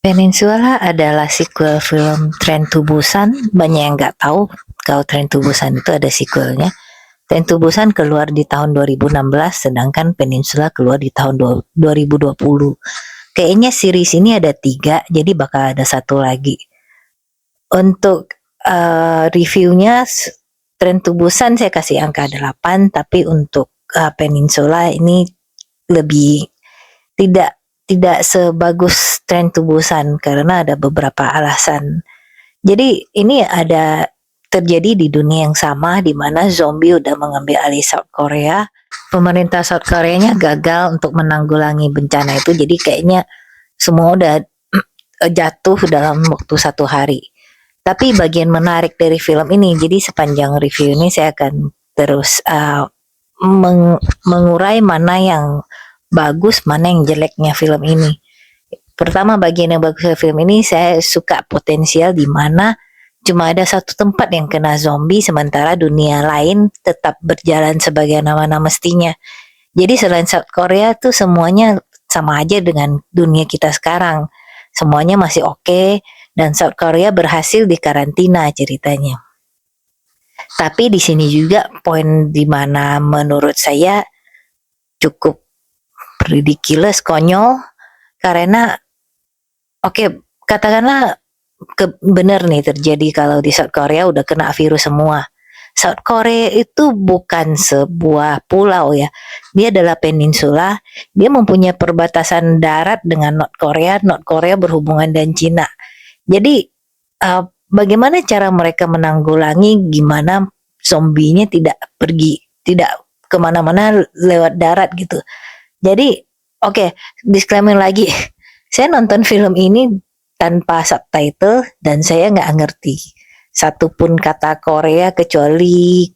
Peninsula adalah sequel film Train to Busan. Banyak yang nggak tahu kalau Train to Busan itu ada sequelnya. Train to Busan keluar di tahun 2016, sedangkan Peninsula keluar di tahun 2020. Kayaknya series ini ada 3, jadi bakal ada satu lagi. Untuk reviewnya, Train to Busan saya kasih angka 8, tapi untuk Peninsula ini lebih tidak tidak sebagus Train to Busan karena ada beberapa alasan. Jadi ini ada terjadi di dunia yang sama di mana zombie udah mengambil alih South Korea. Pemerintah South Koreanya gagal untuk menanggulangi bencana itu, jadi kayaknya semua udah jatuh dalam waktu 1 hari. Tapi bagian menarik dari film ini, jadi sepanjang review ini saya akan terus mengurai mana yang bagus, mana yang jeleknya film ini. Pertama, bagian yang bagus dari film ini, saya suka potensial di mana cuma ada satu tempat yang kena zombie, sementara dunia lain tetap berjalan sebagaimana mestinya. Jadi selain South Korea tuh semuanya sama aja dengan dunia kita sekarang. Semuanya masih oke, dan South Korea berhasil dikarantina ceritanya. Tapi di sini juga poin di mana menurut saya cukup ridiculous, konyol, karena katakanlah benar nih terjadi kalau di South Korea udah kena virus semua. South Korea itu bukan sebuah pulau ya. Dia adalah peninsula. Dia mempunyai perbatasan darat dengan North Korea. North Korea berhubungan dengan Cina. Jadi bagaimana cara mereka menanggulangi gimana zombinya tidak pergi, tidak kemana-mana lewat darat gitu. Jadi disclaimer lagi. Saya nonton film ini tanpa subtitle dan saya nggak ngerti satupun kata Korea kecuali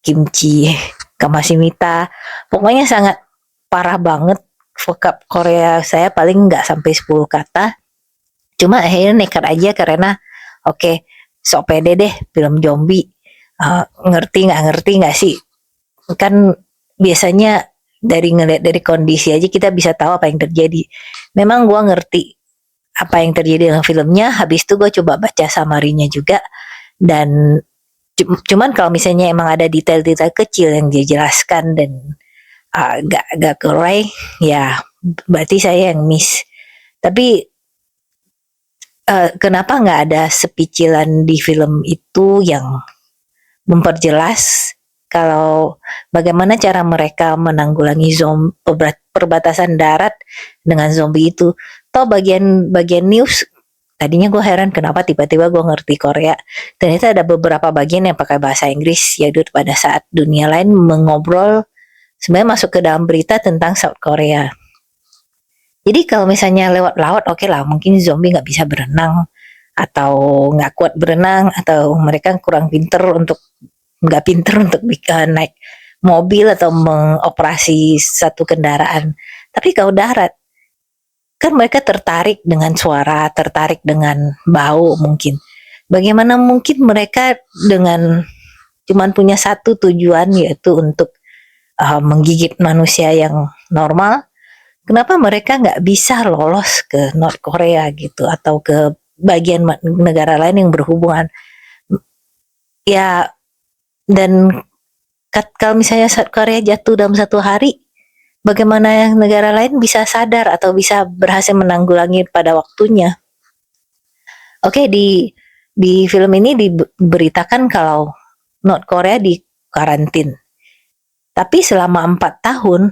kimchi, kamashimita. Pokoknya sangat parah banget. Vocab Korea saya paling nggak sampai 10 kata. Cuma akhirnya nekat aja karena sok pede deh film zombie. Ngerti nggak sih? Kan biasanya dari ngeliat dari kondisi aja kita bisa tahu apa yang terjadi. Memang gue ngerti apa yang terjadi dengan filmnya. Habis itu gue coba baca summary-nya juga, dan cuman kalau misalnya emang ada detail-detail kecil yang dia jelaskan dan gak kerai, ya berarti saya yang miss. Tapi kenapa nggak ada sepicilan di film itu yang memperjelas kalau bagaimana cara mereka menanggulangi perbatasan darat dengan zombie itu. Toh bagian news, tadinya gue heran kenapa tiba-tiba gue ngerti Korea. Ternyata ada beberapa bagian yang pakai bahasa Inggris, yaitu pada saat dunia lain mengobrol sebenarnya masuk ke dalam berita tentang South Korea. Jadi kalau misalnya lewat laut, oke lah, mungkin zombie nggak bisa berenang atau nggak kuat berenang atau mereka kurang pinter untuk nggak pinter untuk naik mobil atau mengoperasi satu kendaraan. Tapi kalau darat, kan mereka tertarik dengan suara, tertarik dengan bau mungkin. Bagaimana mungkin mereka dengan cuman punya satu tujuan, yaitu untuk menggigit manusia yang normal. Kenapa mereka nggak bisa lolos ke North Korea gitu atau ke bagian negara lain yang berhubungan? Ya, dan kalau misalnya South Korea jatuh dalam 1 hari, bagaimana negara lain bisa sadar atau bisa berhasil menanggulangi pada waktunya? Di film ini diberitakan kalau North Korea di karantin. Tapi selama 4 tahun,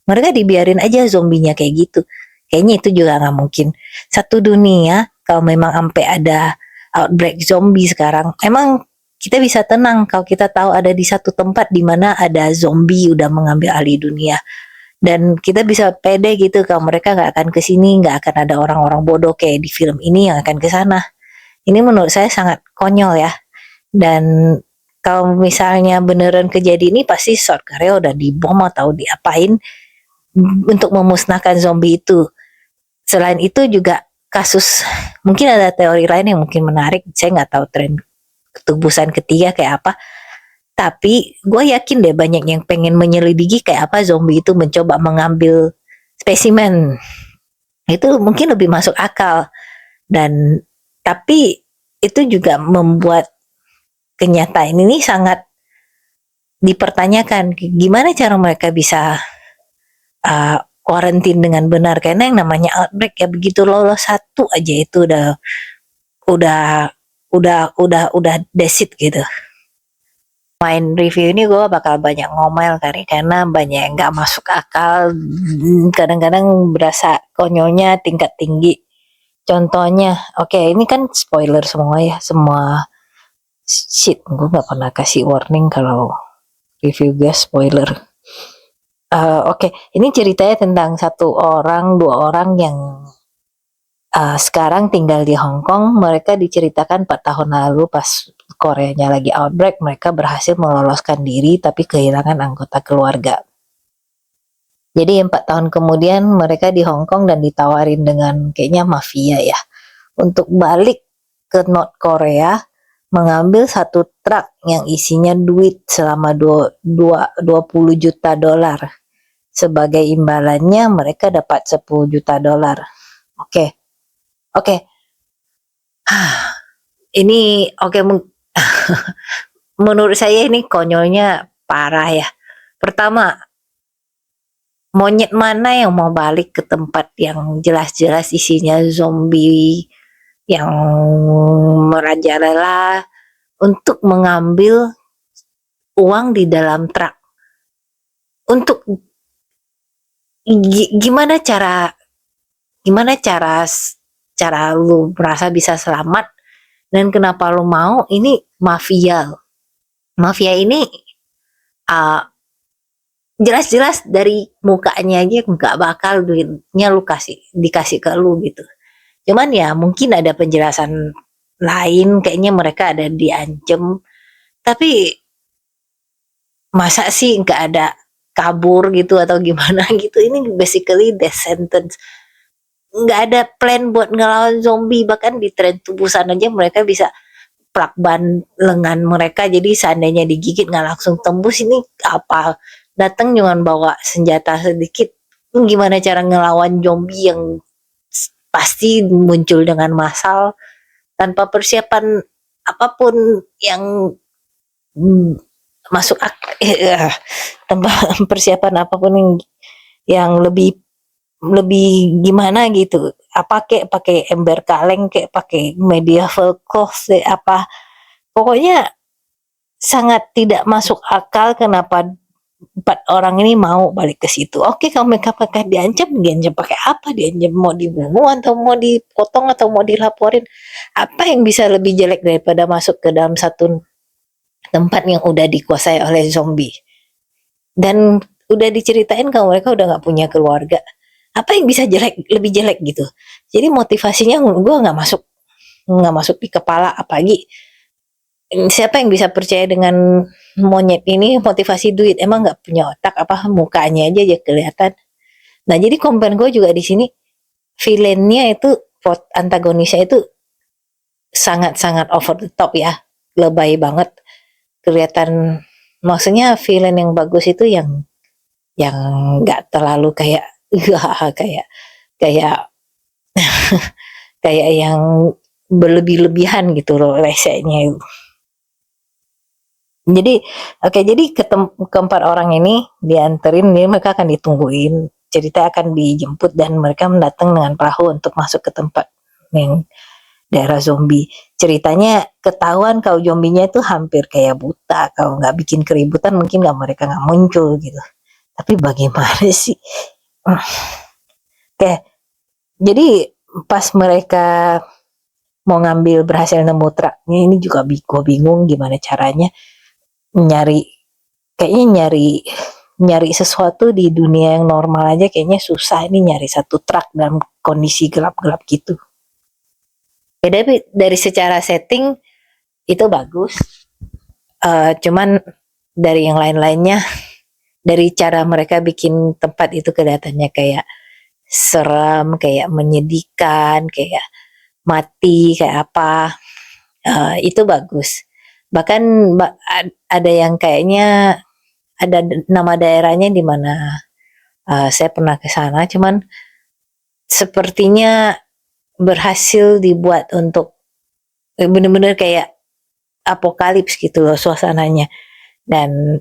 mereka dibiarin aja zombinya kayak gitu. Kayaknya itu juga nggak mungkin. Satu dunia, kalau memang sampai ada outbreak zombie sekarang, emang kita bisa tenang kalau kita tahu ada di satu tempat di mana ada zombie udah mengambil alih dunia. Dan kita bisa pede gitu kalau mereka nggak akan kesini, nggak akan ada orang-orang bodoh kayak di film ini yang akan ke sana. Ini menurut saya sangat konyol ya. Dan kalau misalnya beneran kejadian ini, pasti South Korea udah dibom atau diapain untuk memusnahkan zombie itu. Selain itu juga kasus, mungkin ada teori lain yang mungkin menarik. Saya nggak tahu tren ketubusan ketiga kayak apa. Tapi gue yakin deh banyak yang pengen menyelidiki kayak apa zombie itu mencoba mengambil spesimen. Itu mungkin lebih masuk akal. Dan tapi itu juga membuat kenyataan ini sangat dipertanyakan, gimana cara mereka bisa quarantine dengan benar, karena yang namanya outbreak ya begitu lolos satu aja itu udah udah desit gitu. Main review ini gue bakal banyak ngomel kali karena banyak yang nggak masuk akal, kadang-kadang berasa konyolnya tingkat tinggi. Contohnya, oke, ini kan spoiler semua ya, semua shit, gue nggak pernah kasih warning kalau review gue spoiler. Oke, ini ceritanya tentang dua orang yang sekarang tinggal di Hong Kong. Mereka diceritakan 4 tahun lalu pas Koreanya lagi outbreak, mereka berhasil meloloskan diri tapi kehilangan anggota keluarga. Jadi 4 tahun kemudian mereka di Hong Kong dan ditawarin dengan kayaknya mafia ya, untuk balik ke North Korea, mengambil satu truk yang isinya duit selama 20 juta dolar. Sebagai imbalannya mereka dapat 10 juta dolar. Oke. Ini menurut saya ini konyolnya parah ya. Pertama, monyet mana yang mau balik ke tempat yang jelas-jelas isinya zombie yang merajalela untuk mengambil uang di dalam truk? Untuk gimana cara lu merasa bisa selamat, dan kenapa lu mau? Ini mafia ini jelas-jelas dari mukanya aja nggak bakal duitnya dikasih ke lu gitu. Cuman ya mungkin ada penjelasan lain, kayaknya mereka ada diancam, tapi masa sih nggak ada kabur gitu atau gimana gitu. Ini basically death sentence. Nggak ada plan buat ngelawan zombie, bahkan di tren tubusan aja mereka bisa plak ban lengan mereka, jadi seandainya digigit nggak langsung tembus. Ini apa, datang cuma bawa senjata sedikit, gimana cara ngelawan zombie yang pasti muncul dengan massal tanpa persiapan apapun yang masuk tanpa persiapan apapun yang lebih gimana gitu. Apa kayak pakai ember kaleng, kayak pakai medieval cloth, apa, pokoknya sangat tidak masuk akal kenapa 4 orang ini mau balik ke situ. Oke, kalau mereka pakai diancam pakai apa? Diancam mau dibunuh atau mau dipotong atau mau dilaporin? Apa yang bisa lebih jelek daripada masuk ke dalam satu tempat yang udah dikuasai oleh zombie? Dan udah diceritain kalau mereka udah nggak punya keluarga. Apa yang bisa lebih jelek gitu? Jadi motivasinya gue nggak masuk di kepala. Apalagi siapa yang bisa percaya dengan monyet ini motivasi duit? Emang nggak punya otak apa? Mukanya aja kelihatan. Nah, jadi komplain gue juga di sini, villainnya itu, antagonisnya itu sangat-sangat over the top ya, lebay banget, kelihatan. Maksudnya villain yang bagus itu yang nggak terlalu kayak kayak kayak kayak yang berlebih-lebihan gitu loh resenya. Jadi keempat orang ini dianterin, mereka akan ditungguin, cerita akan dijemput dan mereka mendatang dengan perahu untuk masuk ke tempat yang daerah zombie. Ceritanya ketahuan kalau zombinya itu hampir kayak buta, kalau nggak bikin keributan mungkin mereka nggak muncul gitu. Tapi bagaimana sih? Oke, jadi pas mereka mau berhasil nemu truknya, ini juga gue bingung gimana caranya nyari sesuatu di dunia yang normal aja kayaknya susah. Ini nyari satu truk dalam kondisi gelap-gelap gitu. Ya, dari secara setting itu bagus, cuman dari yang lain-lainnya, dari cara mereka bikin tempat itu kelihatannya kayak serem, kayak menyedihkan, kayak mati, kayak apa, itu bagus. Bahkan ada yang kayaknya ada nama daerahnya di mana saya pernah ke sana, cuman sepertinya berhasil dibuat untuk bener-bener kayak apokalips gitu loh suasananya. Dan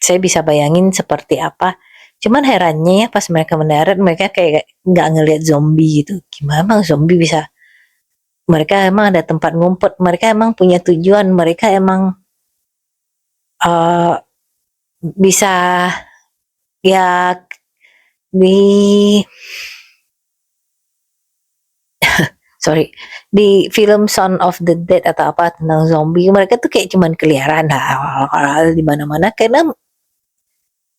saya bisa bayangin seperti apa. Cuman herannya ya pas mereka mendarat mereka kayak nggak ngelihat zombie gitu. Gimana emang zombie bisa? Mereka emang ada tempat ngumpet. Mereka emang punya tujuan. Mereka emang uh, bisa ya di sorry di film Son of the Dead atau apa tentang zombie mereka tuh kayak cuman keliaran di mana-mana karena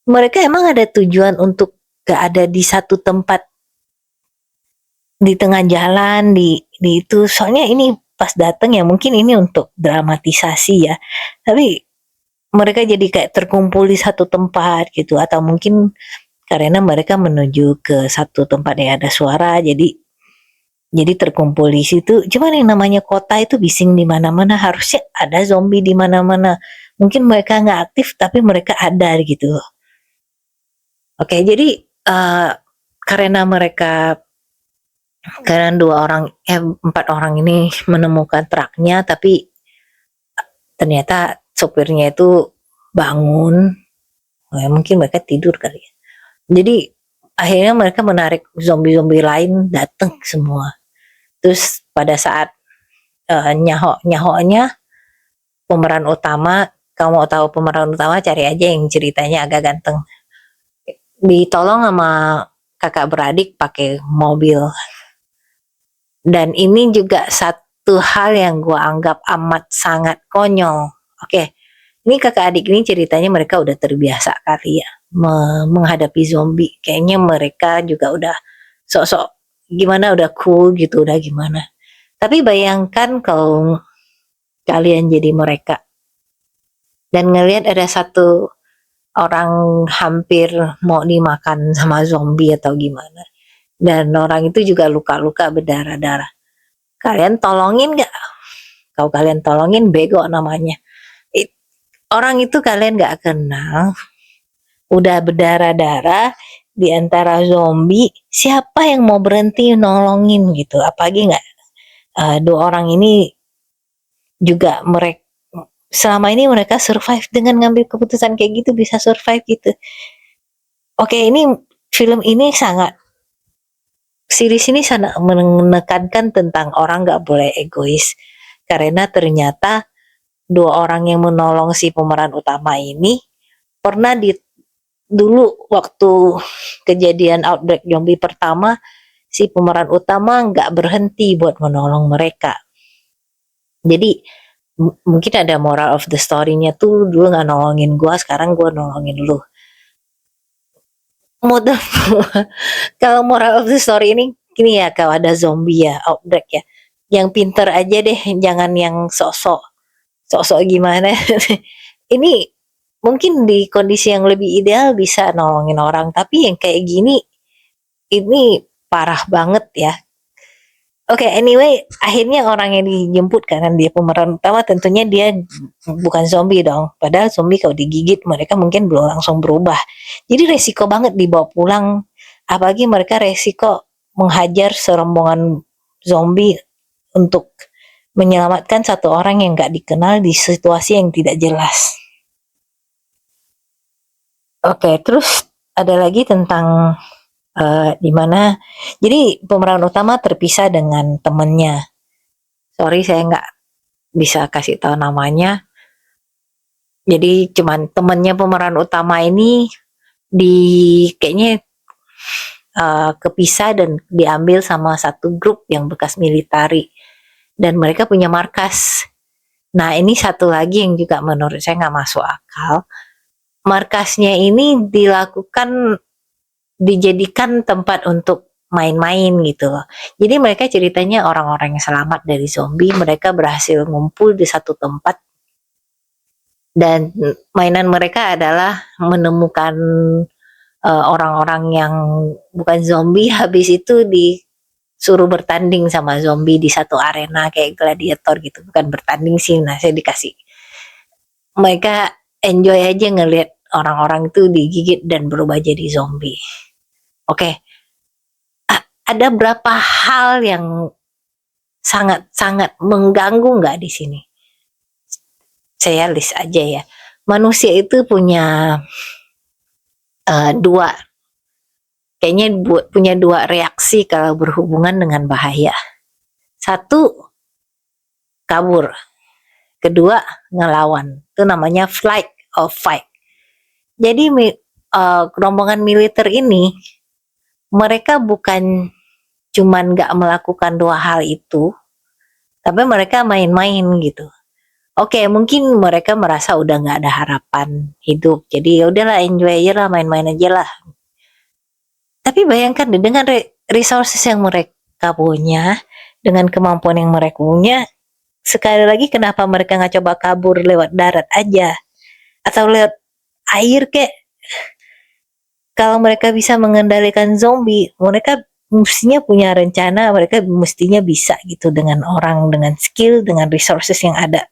mereka emang ada tujuan untuk gak ada di satu tempat di tengah jalan di itu soalnya ini pas datang ya mungkin ini untuk dramatisasi ya tapi mereka jadi kayak terkumpul di satu tempat gitu atau mungkin karena mereka menuju ke satu tempat yang ada suara jadi terkumpul di situ. Cuman yang namanya kota itu bising di mana-mana. Harusnya ada zombie di mana-mana. Mungkin mereka nggak aktif, tapi mereka ada gitu. Oke, jadi karena mereka karena empat orang ini menemukan truknya, tapi ternyata sopirnya itu bangun. Mungkin mereka tidur kali ya. Jadi akhirnya mereka menarik zombie-zombie lain datang semua. Terus pada saat nyaho-nyahonya pemeran utama, kamu mau tahu pemeran utama cari aja yang ceritanya agak ganteng. Ditolong sama kakak beradik pakai mobil. Dan ini juga satu hal yang gue anggap amat sangat konyol. Oke, ini kakak adik ini ceritanya mereka udah terbiasa kali ya menghadapi zombie. Kayaknya mereka juga udah sok-sok gimana udah cool gitu udah gimana. Tapi bayangkan kalau kalian jadi mereka dan ngelihat ada satu orang hampir mau dimakan sama zombie atau gimana dan orang itu juga luka-luka berdarah-darah kalian tolongin gak? Kalau kalian tolongin bego namanya. Orang itu kalian gak kenal udah berdarah-darah di antara zombie siapa yang mau berhenti nolongin gitu apalagi gak dua orang ini juga mereka selama ini mereka survive dengan ngambil keputusan kayak gitu bisa survive gitu. Oke, ini film ini series ini sangat menekankan tentang orang nggak boleh egois karena ternyata dua orang yang menolong si pemeran utama ini pernah dulu waktu kejadian outbreak zombie pertama si pemeran utama nggak berhenti buat menolong mereka. Jadi mungkin ada moral of the story-nya tuh dulu nggak nolongin gue sekarang gue nolongin lu. Modal kalau moral of the story ini gini ya kalau ada zombie ya outbreak ya yang pinter aja deh jangan yang sok-sok gimana ini mungkin di kondisi yang lebih ideal bisa nolongin orang tapi yang kayak gini ini parah banget ya. Oke, anyway, akhirnya orang yang dijemput karena dia pemeran utama tentunya dia bukan zombie dong. Padahal zombie kalau digigit mereka mungkin belum langsung berubah. Jadi resiko banget dibawa pulang. Apalagi mereka resiko menghajar serombongan zombie untuk menyelamatkan satu orang yang gak dikenal di situasi yang tidak jelas. Oke, terus ada lagi tentang di mana jadi pemeran utama terpisah dengan temennya. Sorry saya nggak bisa kasih tahu namanya. Jadi cuman temennya pemeran utama ini di kayaknya kepisah dan diambil sama satu grup yang bekas militari dan mereka punya markas. Nah ini satu lagi yang juga menurut saya nggak masuk akal. Markasnya ini dijadikan tempat untuk main-main gitu loh. Jadi mereka ceritanya orang-orang yang selamat dari zombie, mereka berhasil ngumpul di satu tempat dan mainan mereka adalah menemukan orang-orang yang bukan zombie habis itu disuruh bertanding sama zombie di satu arena kayak gladiator gitu. Bukan bertanding sih, nah saya dikasih. Mereka enjoy aja ngelihat orang-orang itu digigit dan berubah jadi zombie. Oke, ada berapa hal yang sangat-sangat mengganggu nggak di sini? Saya list aja ya. Manusia itu punya dua, kayaknya punya dua reaksi kalau berhubungan dengan bahaya. Satu, kabur. Kedua, ngelawan. Itu namanya flight or fight. Jadi rombongan militer ini, mereka bukan cuman nggak melakukan dua hal itu, tapi mereka main-main gitu. Oke, mungkin mereka merasa udah nggak ada harapan hidup, jadi ya udahlah, enjoy aja lah, main-main aja lah. Tapi bayangkan deh, dengan resources yang mereka punya, dengan kemampuan yang mereka punya, sekali lagi kenapa mereka nggak coba kabur lewat darat aja atau lewat air kek? Kalau mereka bisa mengendalikan zombie, mereka mestinya punya rencana, mereka mestinya bisa gitu dengan orang, dengan skill, dengan resources yang ada.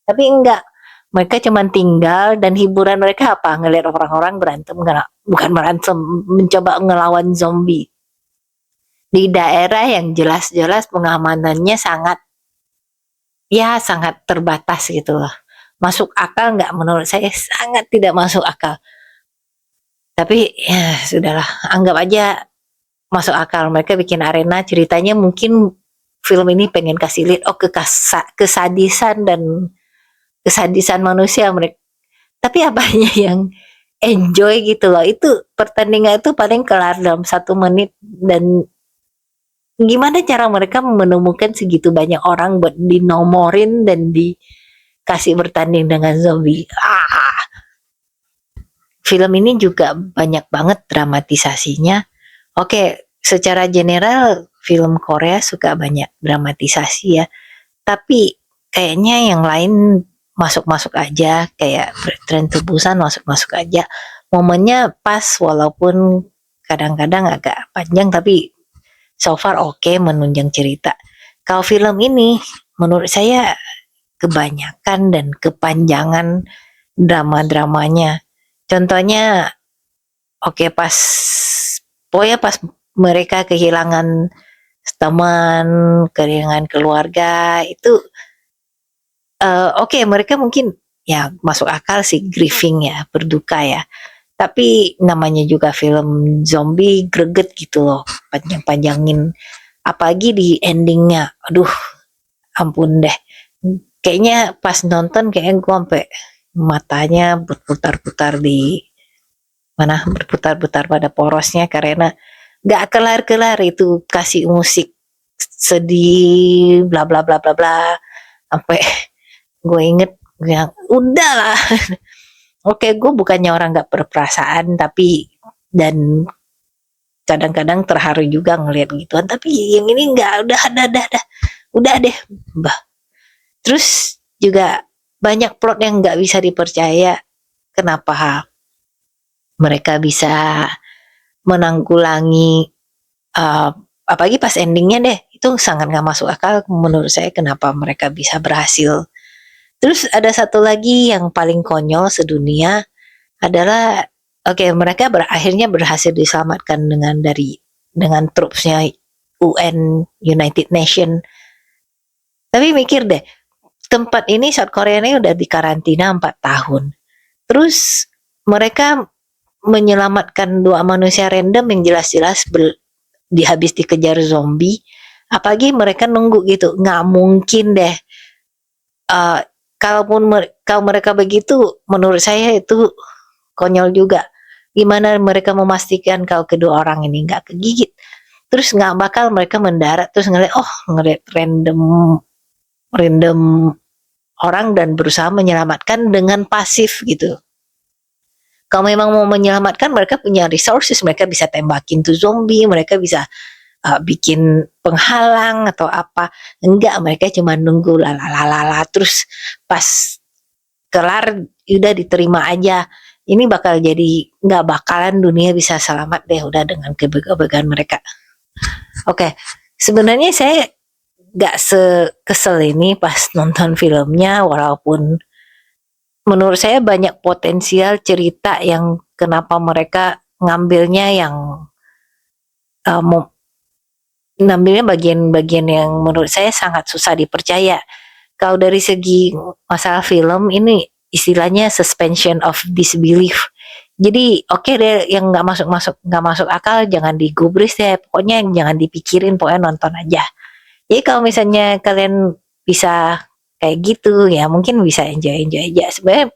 Tapi enggak, mereka cuma tinggal dan hiburan mereka apa? Ngelihat orang-orang berantem, bukan berantem, mencoba ngelawan zombie. Di daerah yang jelas-jelas pengamanannya sangat terbatas gitu loh. Masuk akal nggak? Menurut saya sangat tidak masuk akal. Tapi ya sudahlah, anggap aja masuk akal. Mereka bikin arena, ceritanya mungkin film ini pengen kasih lihat kesadisan dan kesadisan manusia mereka. Tapi apanya yang enjoy gitu loh, itu pertandingan itu paling kelar dalam 1 menit. Dan gimana cara mereka menemukan segitu banyak orang buat dinomorin dan dikasih bertanding dengan zombie. Film ini juga banyak banget dramatisasinya. Oke, secara general film Korea suka banyak dramatisasi ya, tapi kayaknya yang lain masuk-masuk aja, kayak Tren to Busan masuk-masuk aja. Momennya pas walaupun kadang-kadang agak panjang, tapi so far oke, menunjang cerita. Kalau film ini menurut saya kebanyakan dan kepanjangan drama-dramanya. Contohnya pas pokoknya pas mereka kehilangan teman, kehilangan keluarga itu mereka mungkin ya masuk akal sih, grieving ya, berduka ya. Tapi namanya juga film zombie, greget gitu loh, panjang-panjangin. Apalagi di endingnya, aduh, ampun deh. Kayaknya pas nonton kayaknya gue sampai matanya berputar-putar berputar-putar pada porosnya, karena gak kelar-kelar itu kasih musik sedih bla bla bla bla bla, sampai gue inget yang udahlah. Oke, gue bukannya orang gak berperasaan, tapi dan kadang-kadang terharu juga ngelihat gituan, tapi yang ini nggak, udah deh bah. Terus juga banyak plot yang nggak bisa dipercaya, kenapa mereka bisa menanggulangi apalagi pas endingnya deh, itu sangat nggak masuk akal menurut saya, kenapa mereka bisa berhasil. Terus ada satu lagi yang paling konyol sedunia adalah mereka akhirnya berhasil diselamatkan dengan trupsnya UN, United Nation. Tapi mikir deh, tempat ini, South Korea ini udah dikarantina 4 tahun. Terus mereka menyelamatkan 2 manusia random yang jelas-jelas habis dikejar zombie. Apalagi mereka nunggu gitu, nggak mungkin deh. Kalau mereka begitu, menurut saya itu konyol juga. Gimana mereka memastikan kalau kedua orang ini nggak kegigit? Terus nggak bakal mereka mendarat terus ngeliat random orang dan berusaha menyelamatkan dengan pasif gitu. Kalau memang mau menyelamatkan, mereka punya resources, mereka bisa tembakin tuh zombie, mereka bisa bikin penghalang atau apa. Enggak, mereka cuma nunggu lalalala, terus pas kelar udah diterima aja. Ini bakal jadi, nggak bakalan dunia bisa selamat deh udah dengan kebegatan mereka. Sebenarnya saya nggak sekesel ini pas nonton filmnya, walaupun menurut saya banyak potensial cerita yang kenapa mereka ngambilnya yang ngambilnya bagian-bagian yang menurut saya sangat susah dipercaya. Kalau dari segi masalah film ini istilahnya suspension of disbelief. Jadi oke deh yang nggak masuk akal jangan digubris ya. Pokoknya jangan dipikirin, pokoknya nonton aja. Jadi kalau misalnya kalian bisa kayak gitu ya mungkin bisa enjoy aja. Sebenarnya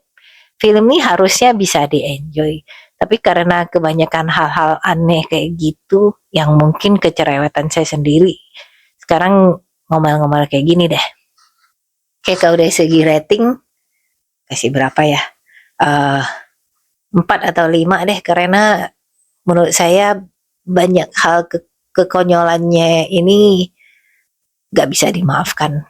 film ini harusnya bisa di-enjoy. Tapi karena kebanyakan hal-hal aneh kayak gitu yang mungkin kecerewetan saya sendiri. Sekarang ngomel-ngomel kayak gini deh. Kayak kalau dari segi rating kasih berapa ya? 4 atau 5 deh karena menurut saya banyak hal kekonyolannya ini gak bisa dimaafkan.